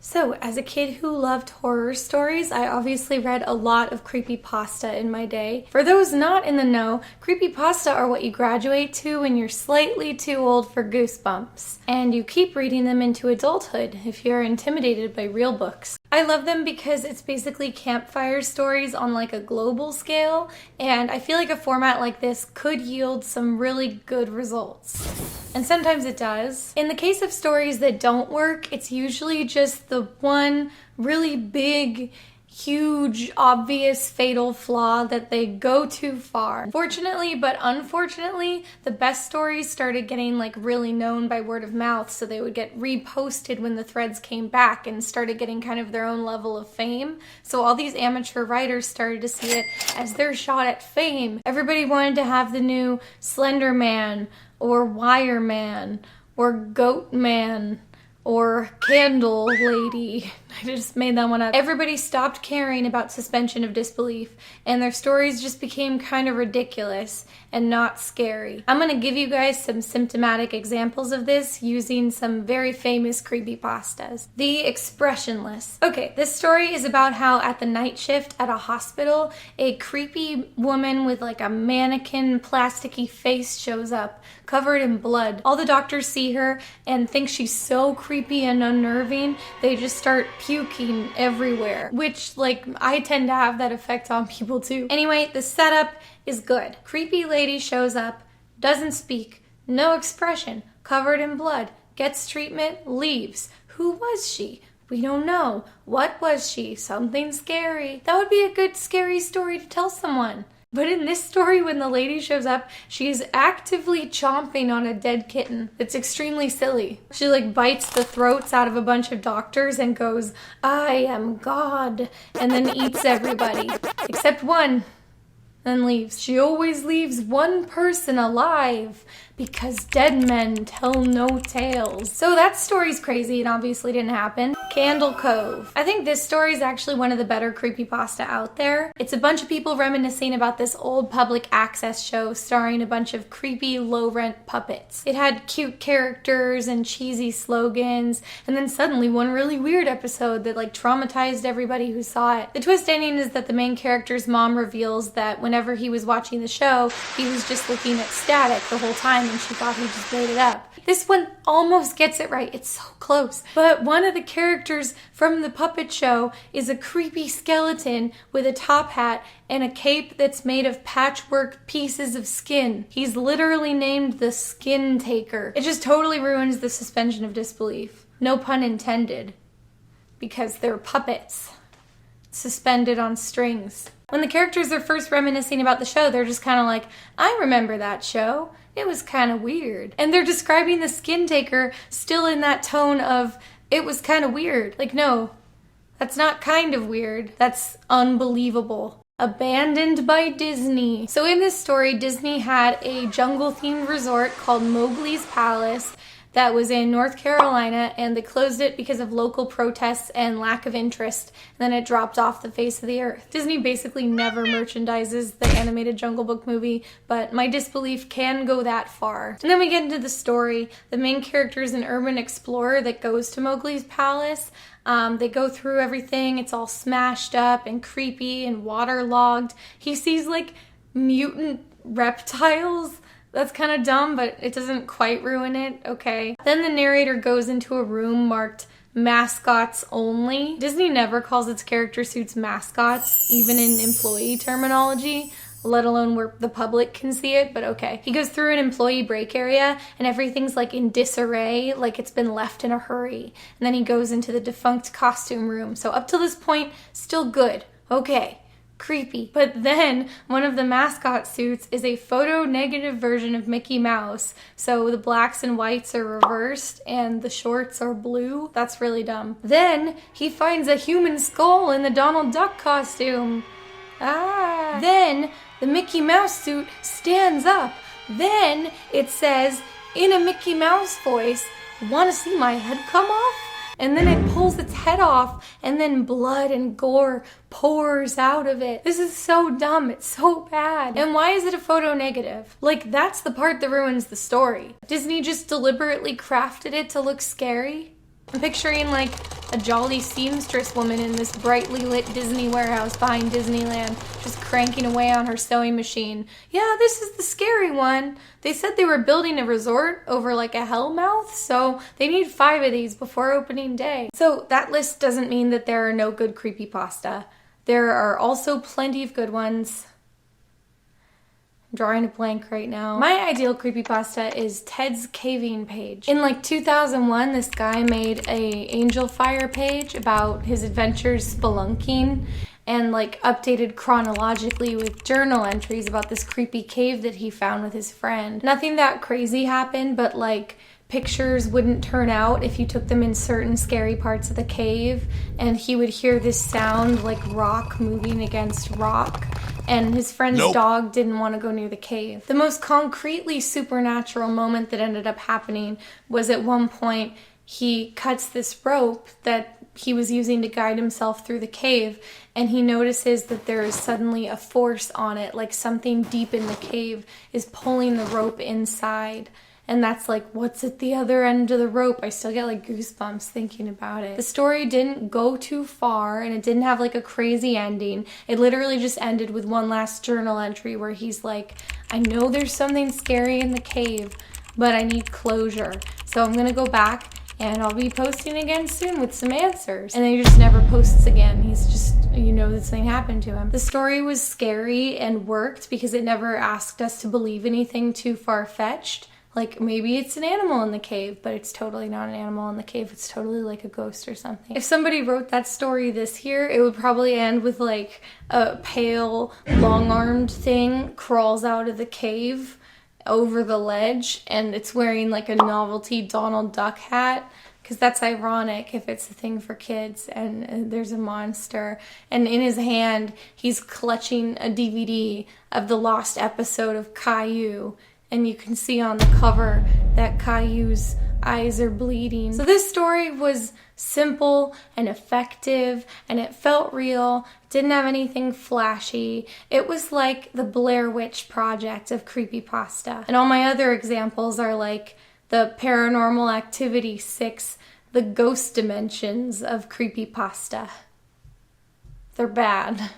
So, as a kid who loved horror stories, I obviously read a lot of creepypasta in my day. For those not in the know, creepypasta are what you graduate to when you're slightly too old for goosebumps. And you keep reading them into adulthood if you're intimidated by real books. I love them because it's basically campfire stories on like a global scale, and I feel like a format like this could yield some really good results. And sometimes it does. In the case of stories that don't work, it's usually just the one really big, huge, obvious, fatal flaw that they go too far. Fortunately, but unfortunately, the best stories started getting like really known by word of mouth, so they would get reposted when the threads came back and started getting kind of their own level of fame. So all these amateur writers started to see it as their shot at fame. Everybody wanted to have the new Slenderman, or Wire Man, or Goat Man, or Candle Lady. I just made that one up. Everybody stopped caring about suspension of disbelief, and their stories just became kind of ridiculous and not scary. I'm gonna give you guys some symptomatic examples of this using some very famous creepypastas. The Expressionless. Okay, this story is about how at the night shift at a hospital, a creepy woman with like a mannequin plasticky face shows up, covered in blood. All the doctors see her and think she's so creepy and unnerving, they just start puking everywhere, which like I tend to have that effect on people too. Anyway, the setup is good. Creepy lady shows up, doesn't speak, no expression, covered in blood, gets treatment, leaves. Who was she? We don't know. What was she? Something scary. That would be a good scary story to tell someone. But in this story, when the lady shows up, she's actively chomping on a dead kitten. It's extremely silly. She like bites the throats out of a bunch of doctors and goes, "I am God," and then eats everybody, except one, then leaves. She always leaves one person alive because dead men tell no tales. So that story's crazy and obviously didn't happen. Candle Cove. I think this story is actually one of the better creepypasta out there. It's a bunch of people reminiscing about this old public access show starring a bunch of creepy low-rent puppets. It had cute characters and cheesy slogans, and then suddenly one really weird episode that like traumatized everybody who saw it. The twist ending is that the main character's mom reveals that whenever he was watching the show, he was just looking at static the whole time and she thought he just made it up. This one almost gets it right. It's so close. But one of the characters from the puppet show is a creepy skeleton with a top hat and a cape that's made of patchwork pieces of skin. He's literally named the Skin Taker. It just totally ruins the suspension of disbelief. No pun intended. Because they're puppets. Suspended on strings. When the characters are first reminiscing about the show, they're just kind of like, I remember that show. It was kind of weird. And they're describing the Skin Taker still in that tone of, it was kind of weird. Like, no, that's not kind of weird. That's unbelievable. Abandoned by Disney. So in this story, Disney had a jungle-themed resort called Mowgli's Palace that was in North Carolina, and they closed it because of local protests and lack of interest, and then it dropped off the face of the earth. Disney basically never merchandises the animated Jungle Book movie, but my disbelief can go that far. And then we get into the story. The main character is an urban explorer that goes to Mowgli's Palace. They go through everything. It's all smashed up and creepy and waterlogged. He sees like mutant reptiles. That's kind of dumb, but it doesn't quite ruin it, okay. Then the narrator goes into a room marked mascots only. Disney never calls its character suits mascots, even in employee terminology, let alone where the public can see it, but okay. He goes through an employee break area and everything's like in disarray, like it's been left in a hurry. And then he goes into the defunct costume room. So up till this point, still good, okay. Creepy. But then one of the mascot suits is a photo negative version of Mickey Mouse. So the blacks and whites are reversed and the shorts are blue. That's really dumb. Then he finds a human skull in the Donald Duck costume. Then the Mickey Mouse suit stands up. Then it says in a Mickey Mouse voice, "Want to see my head come off?" And then it pulls its head off, and then blood and gore pours out of it. This is so dumb. It's so bad. And why is it a photo negative? Like, that's the part that ruins the story. Disney just deliberately crafted it to look scary. I'm picturing, like, a jolly seamstress woman in this brightly lit Disney warehouse behind Disneyland, just cranking away on her sewing machine. Yeah, this is the scary one. They said they were building a resort over like a hellmouth, so they need 5 of these before opening day. So that list doesn't mean that there are no good creepypasta. There are also plenty of good ones. I'm drawing a blank right now. My ideal creepypasta is Ted's Caving page. In like 2001, this guy made a Angel Fire page about his adventures spelunking and like updated chronologically with journal entries about this creepy cave that he found with his friend. Nothing that crazy happened, but like pictures wouldn't turn out if you took them in certain scary parts of the cave, and he would hear this sound like rock moving against rock, and his friend's dog didn't want to go near the cave. The most concretely supernatural moment that ended up happening was at one point he cuts this rope that he was using to guide himself through the cave, and he notices that there is suddenly a force on it, like something deep in the cave is pulling the rope inside. And that's like, what's at the other end of the rope? I still get like goosebumps thinking about it. The story didn't go too far, and it didn't have like a crazy ending. It literally just ended with one last journal entry where he's like, I know there's something scary in the cave, but I need closure. So I'm gonna go back and I'll be posting again soon with some answers. And then he just never posts again. He's just, you know, that something happened to him. The story was scary and worked because it never asked us to believe anything too far-fetched. Like, maybe it's an animal in the cave, but it's totally not an animal in the cave. It's totally like a ghost or something. If somebody wrote that story this year, it would probably end with like a pale, long-armed thing crawls out of the cave over the ledge, and it's wearing like a novelty Donald Duck hat, because that's ironic if it's a thing for kids, and there's a monster, and in his hand he's clutching a DVD of the lost episode of Caillou, and you can see on the cover that Caillou's eyes are bleeding. So this story was simple and effective, and it felt real. It didn't have anything flashy. It was like the Blair Witch Project of creepypasta. And all my other examples are like the Paranormal Activity 6, the ghost dimensions of creepypasta. They're bad.